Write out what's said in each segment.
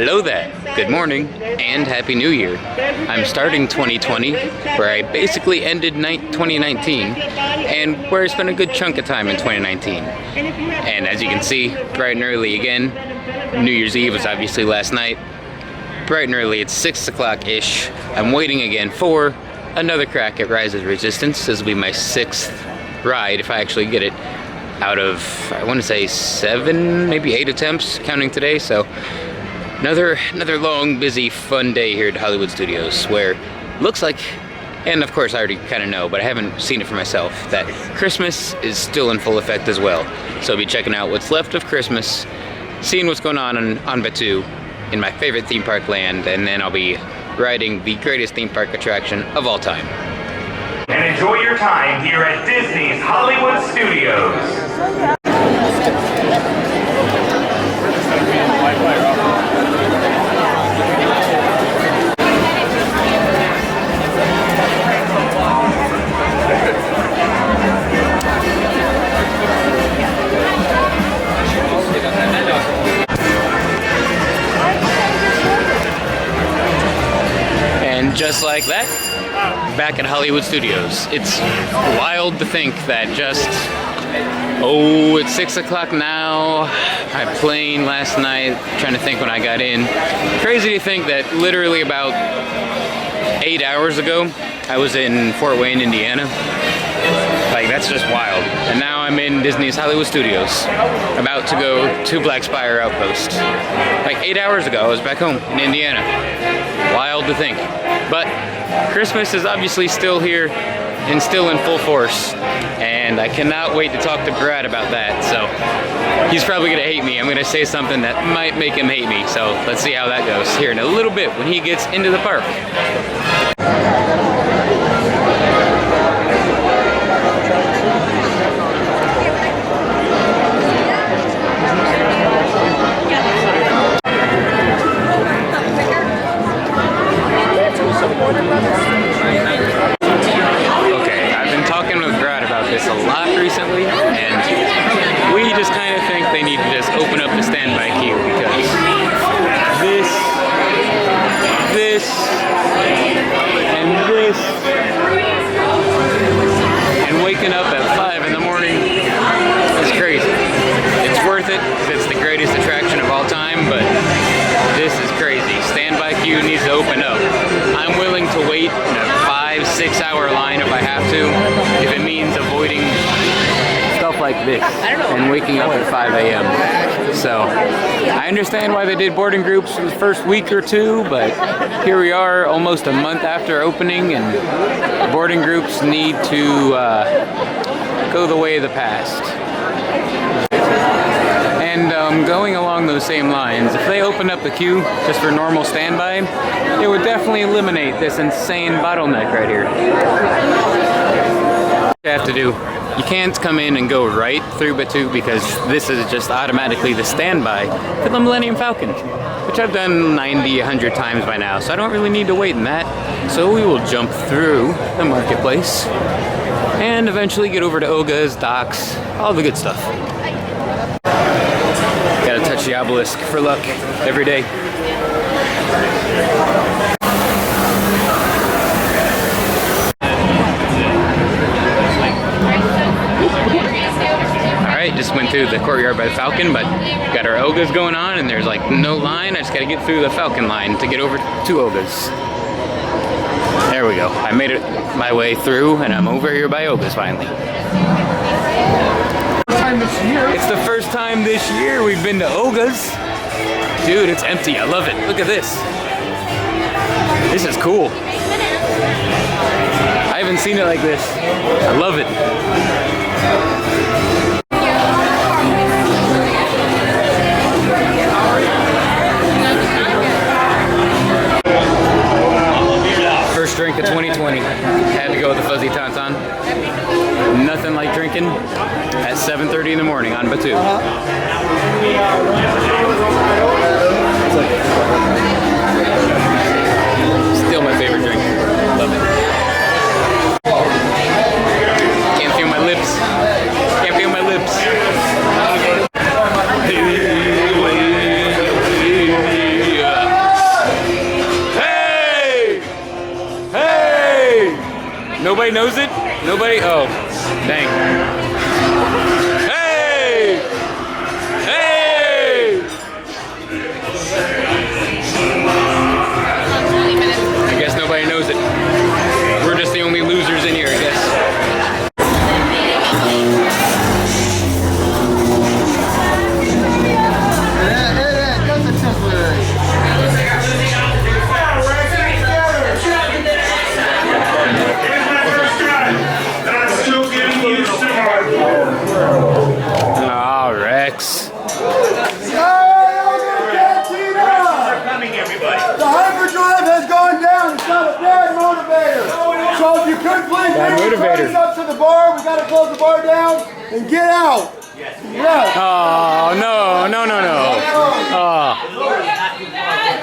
Hello there, good morning, and Happy New Year. I'm starting 2020, where I basically ended 2019, and where I spent a good chunk of time in 2019. And as you can see, bright and early again. New Year's Eve was obviously last night. Bright and early, it's 6 o'clock-ish. I'm waiting again for another crack at Rise of Resistance. This will be my 6th ride, if I actually get it, out of, I want to say 7, maybe 8 attempts, counting today, so another long, busy, fun day here at Hollywood Studios, where looks like, and of course I already kind of know, but I haven't seen it for myself, that Christmas is still in full effect as well. So I'll be checking out what's left of Christmas, seeing what's going on Batuu, in my favorite theme park land, and then I'll be riding the greatest theme park attraction of all time. And enjoy your time here at Disney's Hollywood Studios. And just like that, back at Hollywood Studios. It's wild to think that it's 6 o'clock now. I plane last night, trying to think when I got in. Crazy to think that literally about 8 hours ago, I was in Fort Wayne, Indiana. Like, that's just wild. And now I'm in Disney's Hollywood Studios, about to go to Black Spire Outpost. Like 8 hours ago, I was back home in Indiana. Wild to think. But Christmas is obviously still here and still in full force, and I cannot wait to talk to Brad about that. So he's probably gonna hate me. I'm gonna say something that might make him hate me, so let's see how that goes here in a little bit when he gets into the park. Okay, I've been talking with Brad about this a lot recently, and we just kind of think they need to just open up the standby queue, because this, and waking up at 5 in the morning is crazy. It's worth it because it's the greatest attraction of all time, but this is crazy. Standby queue needs to open up. I'm willing to wait in a 5-6 hour line if I have to, if it means avoiding stuff like this and waking up at 5 a.m. So I understand why they did boarding groups for the first week or two, but here we are almost a month after opening, and boarding groups need to go the way of the past. And going along those same lines, if they opened up the queue just for normal standby, it would definitely eliminate this insane bottleneck right here. What you have to do, you can't come in and go right through Batuu, because this is just automatically the standby for the Millennium Falcon, which I've done 100 times by now, so I don't really need to wait in that. So we will jump through the marketplace and eventually get over to Oga's, docks, all the good stuff. Gotta touch the obelisk for luck every day. Alright, just went through the courtyard by the Falcon, but got our Ogas going on, and there's like no line. I just gotta get through the Falcon line to get over to Ogas. There we go. I made it my way through, and I'm over here by Ogas finally. It's the first time this year we've been to Oga's. Dude, it's empty. I love it. Look at this. This is cool. I haven't seen it like this. I love it. First drink of 2020. Had to go with the fuzzy tauntaun. Nothing like drinking at 7:30 in the morning on Batuu. Still my favorite drink. Love it. Can't feel my lips. Can't feel my lips. Nobody knows it? Nobody? Oh, dang. Hey! Hey! I guess nobody knows it. We're just the only losers in here, I guess. Oh, Rex. The hyperdrive has gone down. It's not a bad motivator. So if you could please bring your friends up to the bar, we got to close the bar down and get out. Yeah. Oh, no, no, no, no. Oh.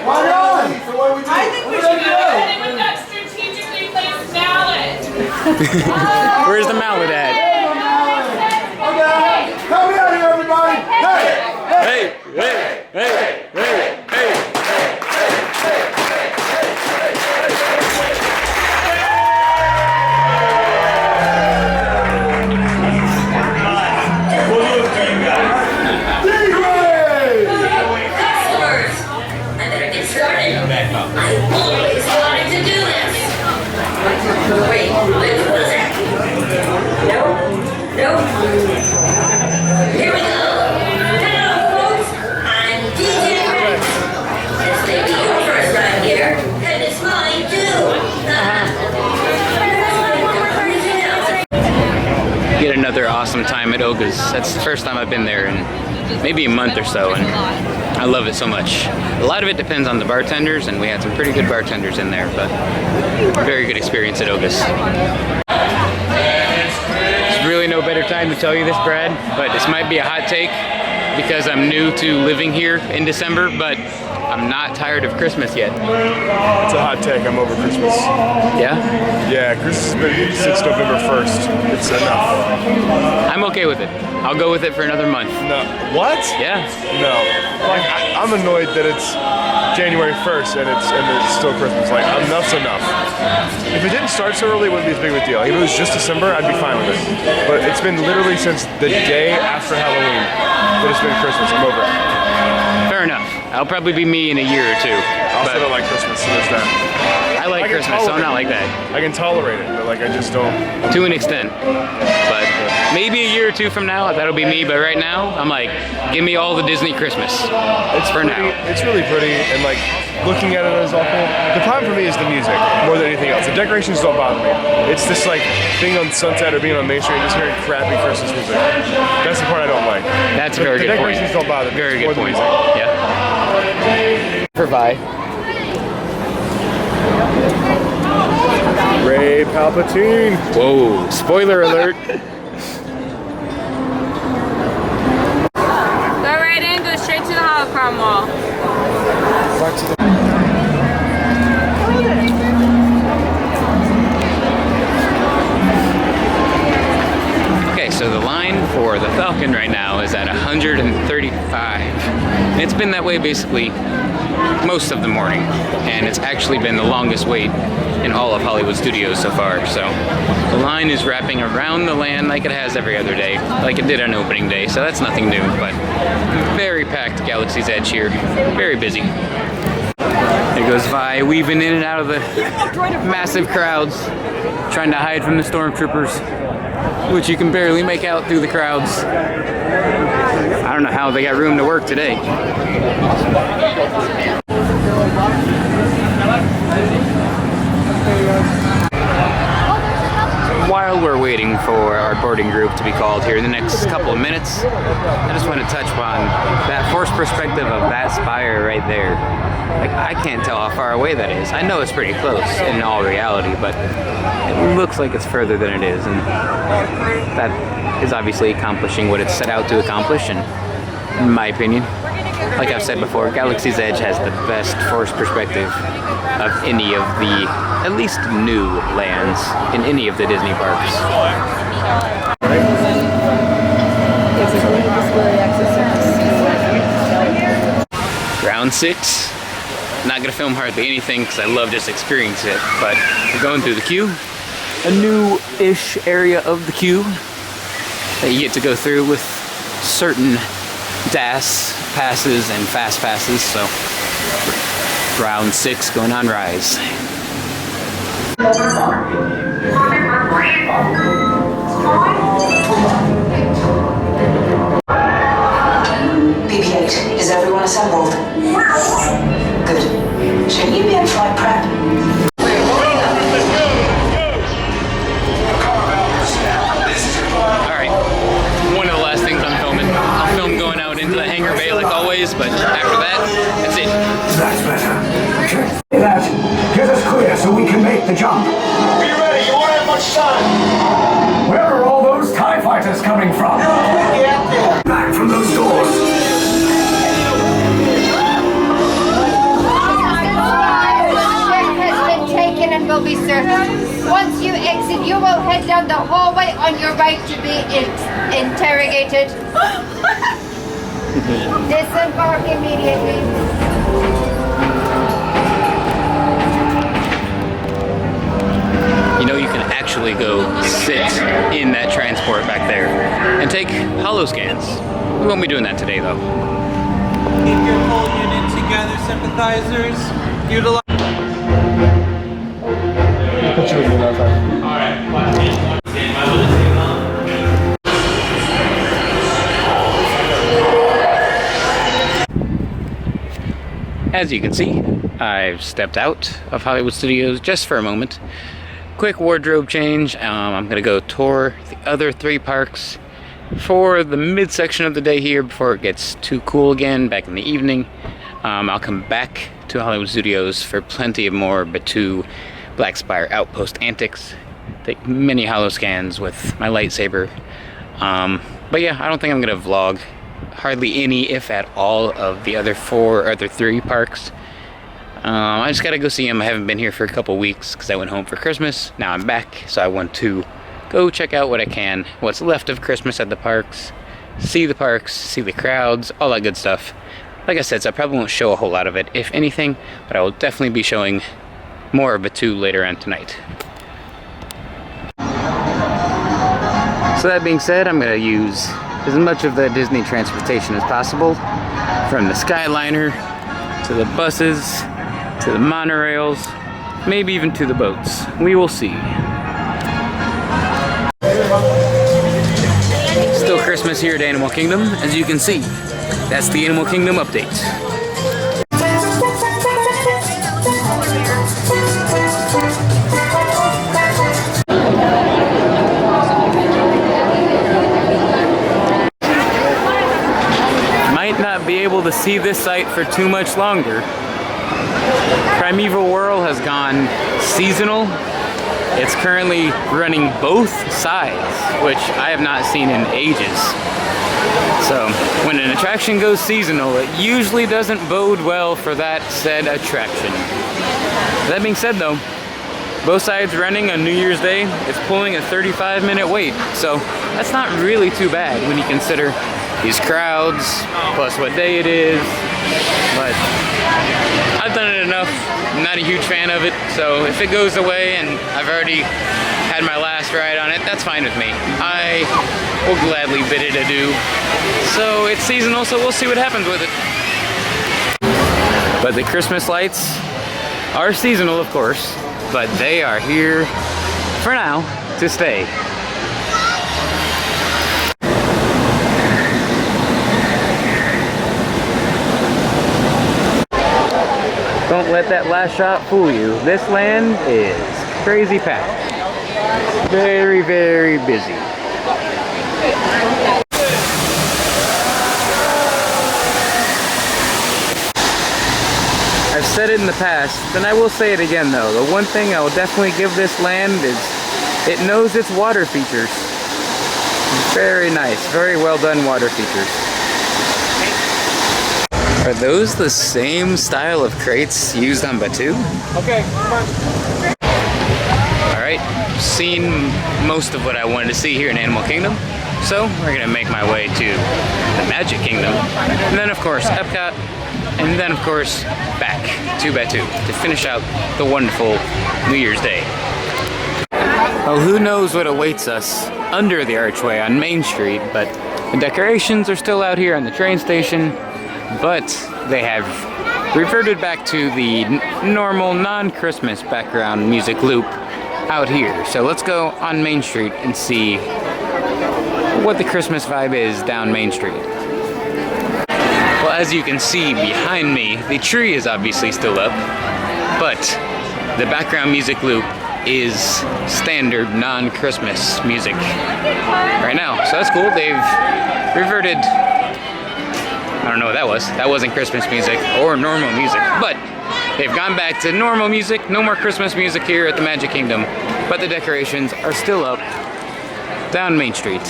Why not? I think we should go ahead with that strategically placed mallet. Where's the mallet at? Okay, come here, everybody. Hey, Hey, hey, hey, hey, hey. Here we go. Hello, folks. I'm DJ Rex. This may be your first ride here, and it's mine too. Get another awesome time at Oga's. That's the first time I've been there in maybe a month or so, and I love it so much. A lot of it depends on the bartenders, and we had some pretty good bartenders in there, but very good experience at Oga's. There's really no better time to tell you this, Brad, but this might be a hot take because I'm new to living here in December, but I'm not tired of Christmas yet. It's a hot take. I'm over Christmas. Yeah? Yeah, Christmas has been since November 1st. It's enough. I'm okay with it. I'll go with it for another month. No. What? Yeah. No. Like I'm annoyed that it's January 1st and it's still Christmas. Like enough's enough. If it didn't start so early, it wouldn't be as big of a deal. If it was just December, I'd be fine with it. But it's been literally since the day after Halloween that it's been Christmas. I'm over it. Fair enough. I'll probably be me in a year or two. I also don't like Christmas, so there's that. I like Christmas, so I'm not like that. I can tolerate it, but like I just don't. To an extent. But maybe a year or two from now, that'll be me. But right now, I'm like, give me all the Disney Christmas. It's for pretty, now. It's really pretty, and like looking at it is awful. The problem for me is the music more than anything else. The decorations don't bother me. It's this like being on Sunset or being on Main Street and just hearing crappy Christmas music. That's the part I don't like. That's a very good point. The decorations don't bother me. Very It's good more the point. music. Yeah. For Vi. Ray Palpatine. Whoa! Spoiler alert. Go right in, go straight to the holocron wall. Okay, so the line for the Falcon right now is at 135. And it's been that way basically most of the morning, and it's actually been the longest wait in all of Hollywood studios so far. So the line is wrapping around the land like it has every other day, like it did on opening day, so that's nothing new, but very packed Galaxy's Edge here, very busy. There goes Vi, weaving in and out of the massive crowds, trying to hide from the stormtroopers, which you can barely make out through the crowds. I don't know how they got room to work today. While we're waiting for our boarding group to be called here in the next couple of minutes, I just want to touch upon that forced perspective of that spire right there. Like, I can't tell how far away that is. I know it's pretty close in all reality, but it looks like it's further than it is, and that is obviously accomplishing what it's set out to accomplish, and in my opinion, like I've said before, Galaxy's Edge has the best forced perspective of any of the, at least new lands in any of the Disney parks. Round 6. Not gonna film hardly anything because I love just experiencing it, but we're going through the queue. A new middle-ish area of the queue that you get to go through with certain DAS passes and fast passes, so round 6 going on Rise. BB-8, is everyone assembled? Good. Shouldn't you be in flight prep? Alright, one of the last things I'm filming. I'll film going out into the hangar bay like always, but after that, that's it. That's better. Say that. Get us clear so we can make the jump. Be ready, you won't have much time. Where are all those TIE fighters coming from? Back from those doors. And will be searched. Once you exit, you will head down the hallway on your right to be interrogated. Disembark immediately. You know, you can actually go sit in that transport back there and take holo scans. We won't be doing that today, though. Keep your whole unit together, sympathizers. Utilize. As you can see, I've stepped out of Hollywood Studios just for a moment. Quick wardrobe change. I'm gonna go tour the other 3 parks for the midsection of the day here before it gets too cool again back in the evening. I'll come back to Hollywood Studios for plenty of more Batuu Black Spire Outpost antics. Take many holo scans with my lightsaber. But yeah, I don't think I'm gonna vlog hardly any, if at all, of the other 3 parks. I just gotta go see them. I haven't been here for a couple weeks because I went home for Christmas. Now I'm back, so I want to go check out what I can, what's left of Christmas at the parks, see the crowds, all that good stuff. Like I said, so I probably won't show a whole lot of it, if anything, but I will definitely be showing more of Batuu later on tonight. So that being said, I'm going to use as much of the Disney transportation as possible, from the Skyliner to the buses to the monorails, maybe even to the boats. We will see. Still Christmas here at Animal Kingdom, as you can see. That's the Animal Kingdom update. Might not be able to see this site for too much longer. Primeval Whirl has gone seasonal. It's currently running both sides, which I have not seen in ages. So, when an attraction goes seasonal, it usually doesn't bode well for that said attraction. That being said though, both sides running on New Year's Day, it's pulling a 35-minute wait. So, that's not really too bad when you consider these crowds, plus what day it is. But I've done it enough. I'm not a huge fan of it, so if it goes away and I've already had my last ride on it, that's fine with me. I will gladly bid it adieu. So it's seasonal, so we'll see what happens with it. But the Christmas lights are seasonal, of course, but they are here for now to stay. Don't let that last shot fool you. This land is crazy packed. Very, very busy. I've said it in the past, and I will say it again though. The one thing I will definitely give this land is it knows its water features. Very nice, very well done water features. Are those the same style of crates used on Batuu? Okay, come on. Alright, seen most of what I wanted to see here in Animal Kingdom, so we're gonna make my way to the Magic Kingdom, and then of course Epcot, and then of course back to Batuu to finish out the wonderful New Year's Day. Well, who knows what awaits us under the archway on Main Street, but the decorations are still out here on the train station, but they have reverted back to the normal non-Christmas background music loop out here. So let's go on Main Street and see what the Christmas vibe is down Main Street. Well, as you can see behind me, the tree is obviously still up, but the background music loop is standard non-Christmas music right now. So that's cool. They've reverted, I don't know what that was. That wasn't Christmas music or normal music, but they've gone back to normal music. No more Christmas music here at the Magic Kingdom, but the decorations are still up down Main Street.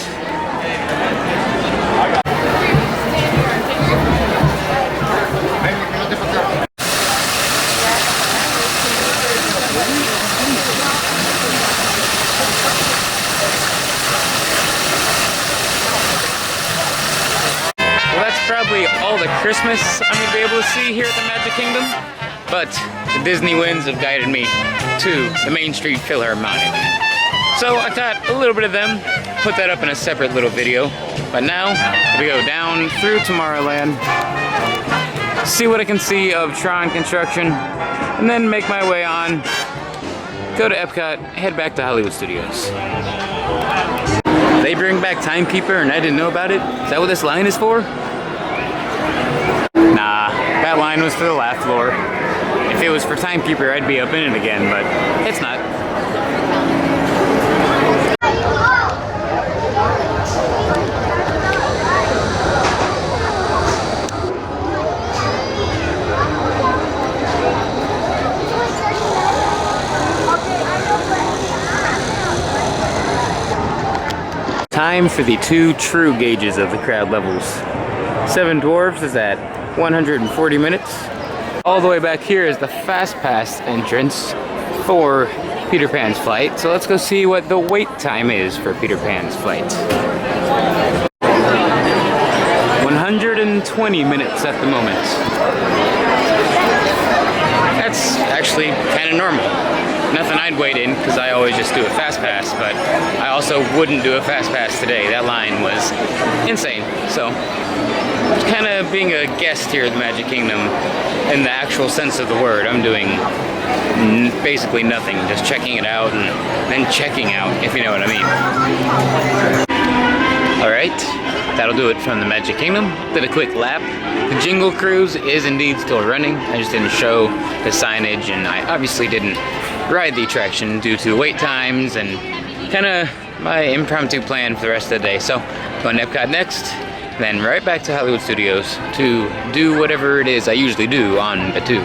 Probably all the Christmas I'm going to be able to see here at the Magic Kingdom, but the Disney winds have guided me to the Main Street Philharmonic. So I caught a little bit of them, put that up in a separate little video, but now we go down through Tomorrowland, see what I can see of Tron construction, and then make my way on, go to Epcot, head back to Hollywood Studios. They bring back Timekeeper and I didn't know about it? Is that what this line is for? Nah, that line was for the laugh floor. If it was for Timekeeper, I'd be up in it again, but it's not. Time for the two true gauges of the crowd levels. Seven Dwarfs is at 140 minutes. All the way back here is the Fast Pass entrance for Peter Pan's flight. So let's go see what the wait time is for Peter Pan's flight. 120 minutes at the moment. That's actually kind of normal. Nothing I'd wait in, because I always just do a Fast Pass, but I also wouldn't do a Fast Pass today. That line was insane. So, kind of being a guest here at the Magic Kingdom in the actual sense of the word. I'm doing basically nothing, just checking it out and then checking out, if you know what I mean. Alright, that'll do it from the Magic Kingdom. Did a quick lap. The Jingle Cruise is indeed still running. I just didn't show the signage, and I obviously didn't ride the attraction due to wait times and kind of my impromptu plan for the rest of the day. So, going to Epcot next, then right back to Hollywood Studios to do whatever it is I usually do on Batuu.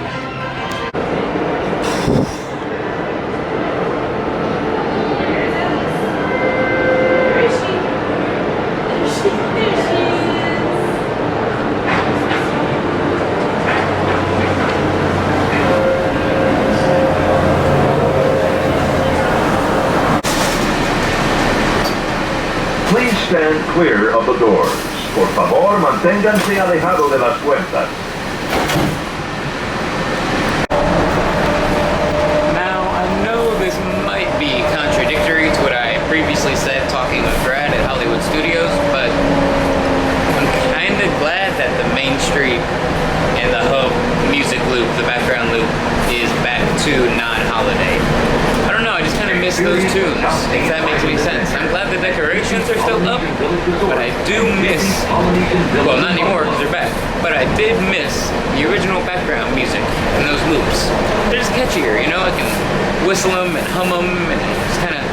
Please stand clear of the doors. Por favor, manténganse alejado de las puertas. Now, I know this might be contradictory to what I previously said talking with Brad at Hollywood Studios, but I'm kind of glad that the Main Street and the hub music loop, the background loop, is back to non-holiday. I don't know, I just kind of miss those tunes, if that makes any sense. I'm glad the decorations are still up, but I do miss, well, not anymore because they're back, but I did miss the original background music and those loops. They're just catchier, you know, I can whistle them and hum them and just kind of,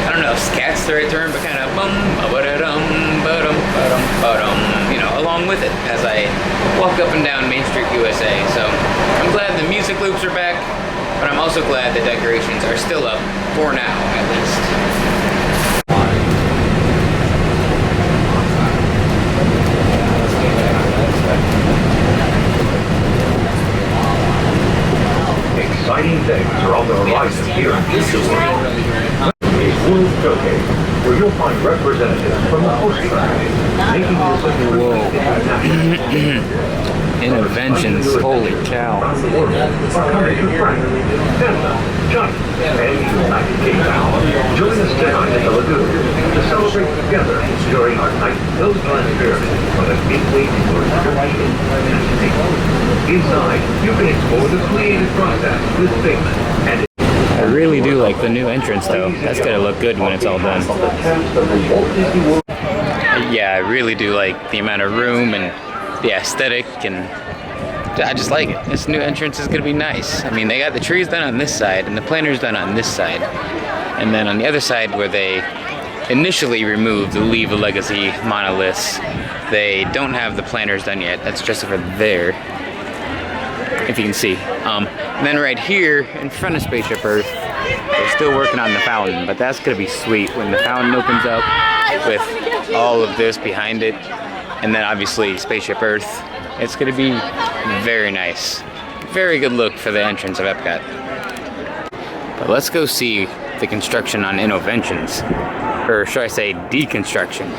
I don't know if scat's the right term, but kind of bum, ba-da-dum, ba-dum, ba-dum, ba-dum, you know, along with it as I walk up and down Main Street, USA. So I'm glad the music loops are back, but I'm also glad the decorations are still up, for now at least. Exciting things are on the horizon here in Disneyland. A World Showcase, where you'll find representatives from the host country making this a true international. Interventions, holy cow. Join us tonight at the Lagoon to celebrate together during our night Those Experiment for the midway towards creation and entertainment. Inside, you can explore the creative process with Figment and I really do like the new entrance though. That's gonna look good when it's all done. Yeah, I really do like the amount of room and the aesthetic, and I just like it. This new entrance is gonna be nice. I mean, they got the trees done on this side and the planters done on this side. And then on the other side where they initially removed the Leave a Legacy monoliths, they don't have the planters done yet. That's just over there, if you can see. And then right here in front of Spaceship Earth, they're still working on the fountain, but that's gonna be sweet when the fountain opens up with all of this behind it. And then obviously Spaceship Earth. It's gonna be very nice. Very good look for the entrance of Epcot. But let's go see the construction on Innoventions. Or should I say deconstruction.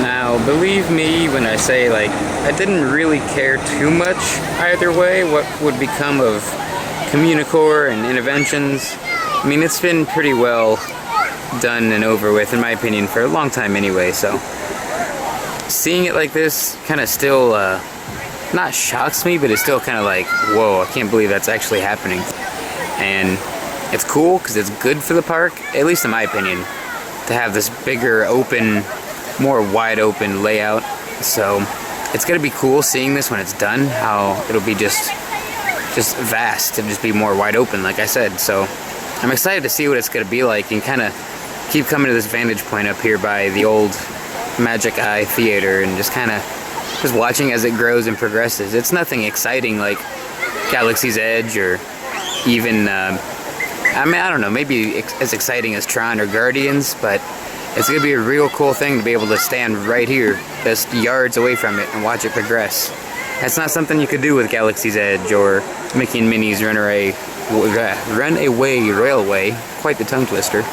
Now, believe me when I say, like, I didn't really care too much either way what would become of Communicore and Interventions. I mean, it's been pretty well done and over with, in my opinion, for a long time anyway, so seeing it like this kind of still, not shocks me, but it's still kind of like, whoa, I can't believe that's actually happening. And it's cool because it's good for the park, at least in my opinion, to have this bigger, open, more wide open layout. So it's gonna be cool seeing this when it's done, how it'll be just vast and just be more wide open, like I said. So I'm excited to see what it's gonna be like and kind of keep coming to this vantage point up here by the old Magic Eye Theater and just kind of just watching as it grows and progresses. It's nothing exciting like Galaxy's Edge or even, I mean, I don't know, maybe as exciting as Tron or Guardians, but it's gonna be a real cool thing to be able to stand right here, just yards away from it and watch it progress. That's not something you could do with Galaxy's Edge or Mickey and Minnie's Runaway Railway. Quite the tongue twister.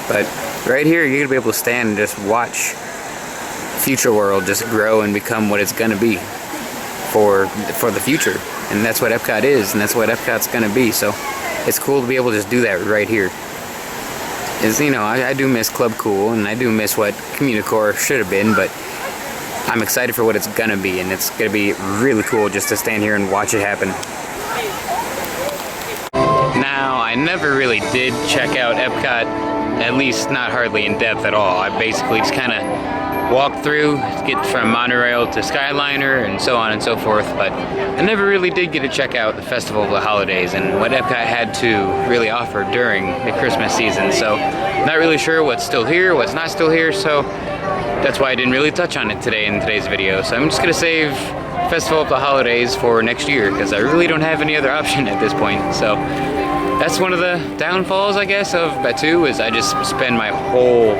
But right here, you're gonna be able to stand and just watch Future World just grow and become what it's gonna be for the future. And that's what Epcot is, and that's what Epcot's gonna be. So it's cool to be able to just do that right here. Is, you know, I do miss Club Cool, and I do miss what Communicore should have been, but I'm excited for what it's gonna be, and it's gonna be really cool just to stand here and watch it happen. Now, I never really did check out Epcot, at least not hardly in depth at all. I basically just kind of walked through, get from monorail to Skyliner and so on and so forth, but I never really did get to check out the Festival of the Holidays and what Epcot had to really offer during the Christmas season. So not really sure what's still here, what's not still here, so that's why I didn't really touch on it today in today's video. So I'm just gonna save Festival of the Holidays for next year because I really don't have any other option at this point. So that's one of the downfalls, I guess, of Batuu, is I just spend my whole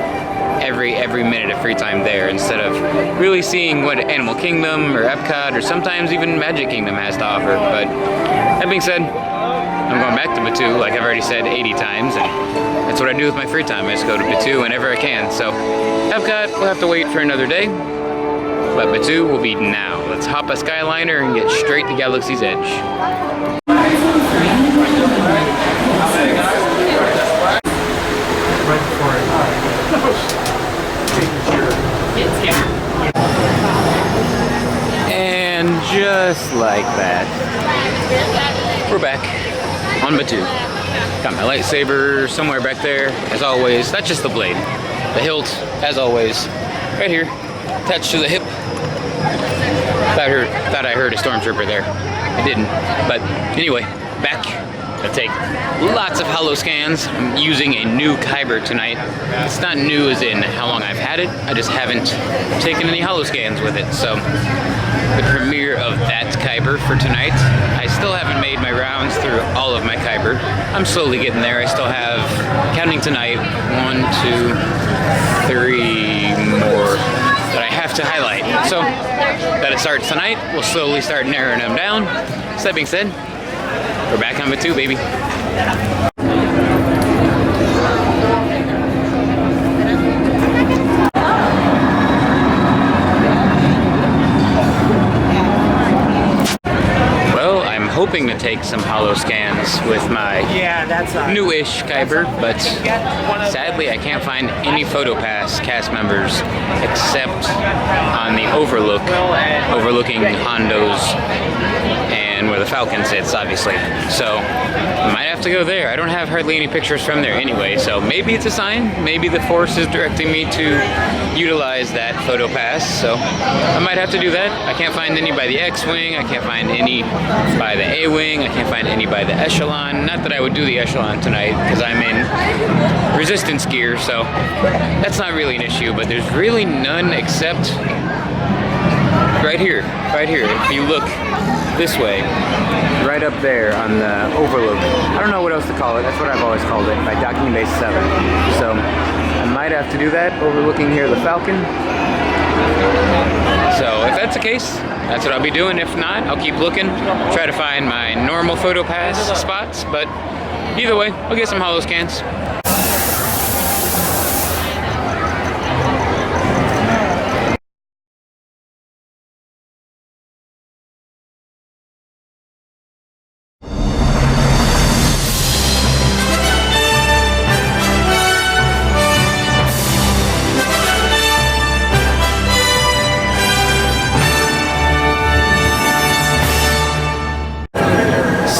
every minute of free time there instead of really seeing what Animal Kingdom or Epcot or sometimes even Magic Kingdom has to offer. But that being said, I'm going back to Batuu, like I've already said 80 times, and that's what I do with my free time. I just go to Batuu whenever I can. So Epcot will have to wait for another day, but Batuu will be now. Let's hop a Skyliner and get straight to Galaxy's Edge. And just like that, we're back on Batuu. Got my lightsaber somewhere back there, as always. That's just the blade. The hilt, as always, right here, attached to the hip. Thought I heard a stormtrooper there. I didn't. But anyway, back. I take lots of holo scans. I'm using a new Kyber tonight. It's not new as in how long I've had it. I just haven't taken any holo scans with it. So the premiere of that Kyber for tonight. I still haven't made my rounds through all of my Kyber. I'm slowly getting there. I still have, counting tonight, 1, 2, 3 more that I have to highlight. So that it starts tonight. We'll slowly start narrowing them down. So that being said, we're back on Batuu, baby. hoping to take some holo scans with my newish Kyber, but sadly I can't find any PhotoPass cast members except on the overlooking Hondos and where the Falcon sits, obviously. So I might have to go there. I don't have hardly any pictures from there anyway, so maybe it's a sign. Maybe the Force is directing me to utilize that PhotoPass, so I might have to do that. I can't find any by the X-Wing, I can't find any by the A-Wing, I can't find any by the Echelon. Not that I would do the Echelon tonight, because I'm in resistance gear, so that's not really an issue, but there's really none except right here. If you look this way, right up there on the overlook. I don't know what else to call it. That's what I've always called it, by docking base 7. So I might have to do that, overlooking here the Falcon. So if that's the case, that's what I'll be doing. If not, I'll keep looking, try to find my normal PhotoPass spots, but either way, I'll get some holo scans.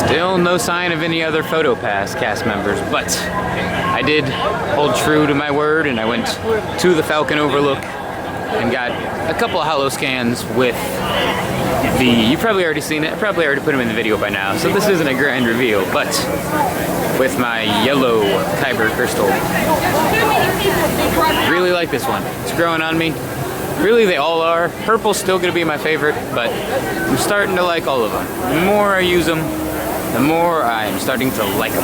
Still no sign of any other PhotoPass cast members, but I did hold true to my word and I went to the Falcon Overlook and got a couple of holo scans with the, you've probably already seen it, I probably already put them in the video by now, so this isn't a grand reveal, but with my yellow Kyber crystal. Really like this one. It's growing on me. Really, they all are. Purple's still gonna be my favorite, but I'm starting to like all of them. The more I use them, the more I'm starting to like them.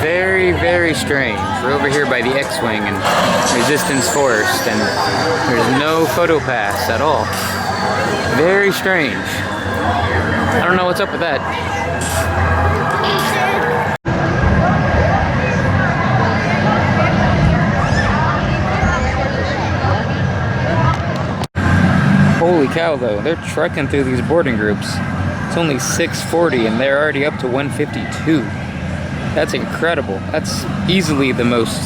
Very, very strange. We're over here by the X-Wing and Resistance Forest, and there's no PhotoPass at all. Very strange. I don't know what's up with that. Holy cow though, they're trekking through these boarding groups. It's only 6:40 and they're already up to 152. That's incredible. That's easily the most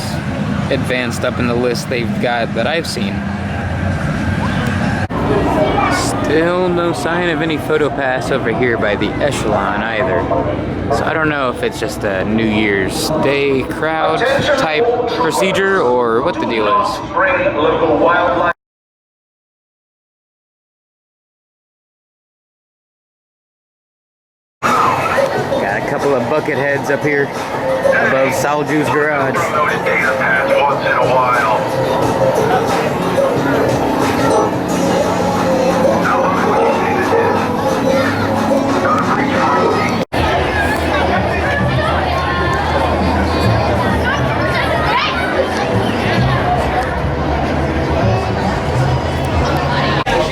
advanced up in the list they've got that I've seen. Still no sign of any PhotoPass over here by the Echelon either. So I don't know if it's just a New Year's Day crowd type procedure or what the deal is. Bring local wildlife. Got a couple of bucket heads up here above Salju's garage. Once in a while.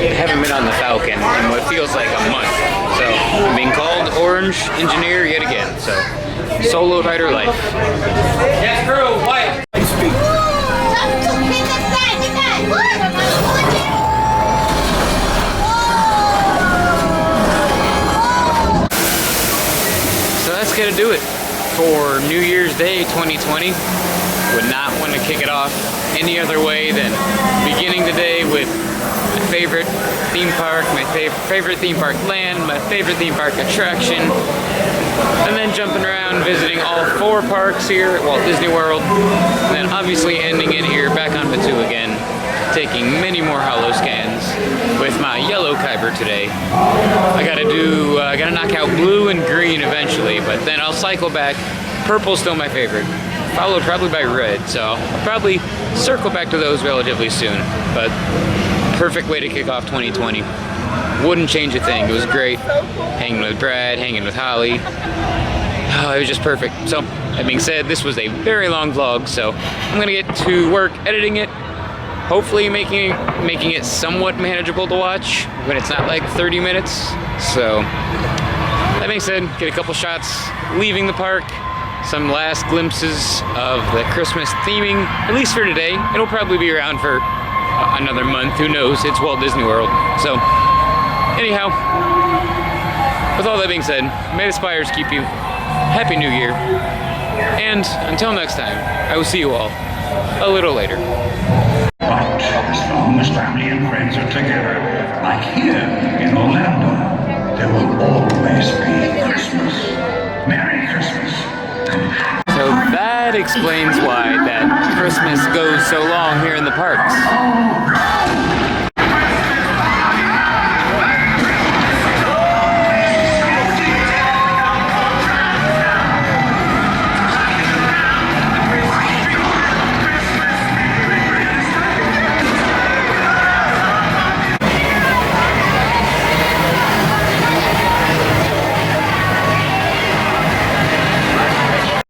I haven't been on the Falcon in what feels like a month, so I'm being called Orange Engineer yet again, so solo rider life. Yes, crew, white! So that's gonna do it for New Year's Day 2020. Would not want to kick it off any other way than beginning the day with my favorite theme park, my favorite theme park land, my favorite theme park attraction, and then jumping around visiting all 4 parks here at Walt Disney World, and then obviously ending it here back on Batuu again, taking many more holo scans with my yellow Kyber today. I gotta knock out blue and green eventually, but then I'll cycle back. Purple's still my favorite, followed probably by red, so I'll probably circle back to those relatively soon, but perfect way to kick off 2020. Wouldn't change a thing. It was great hanging with Brad, hanging with Holly. Oh, it was just perfect. So that being said, this was a very long vlog, so I'm gonna get to work editing it, hopefully making it somewhat manageable to watch when it's not like 30 minutes. So that being said, get a couple shots leaving the park, some last glimpses of the Christmas theming, at least for today. It'll probably be around for another month, who knows? It's Walt Disney World. So, anyhow, with all that being said, may the spires keep you. Happy New Year. And until next time, I will see you all a little later. But as long as family and friends are together, like here in Orlando, there will always be Christmas. Merry Christmas. So that explains why that Christmas goes so long here in the parks.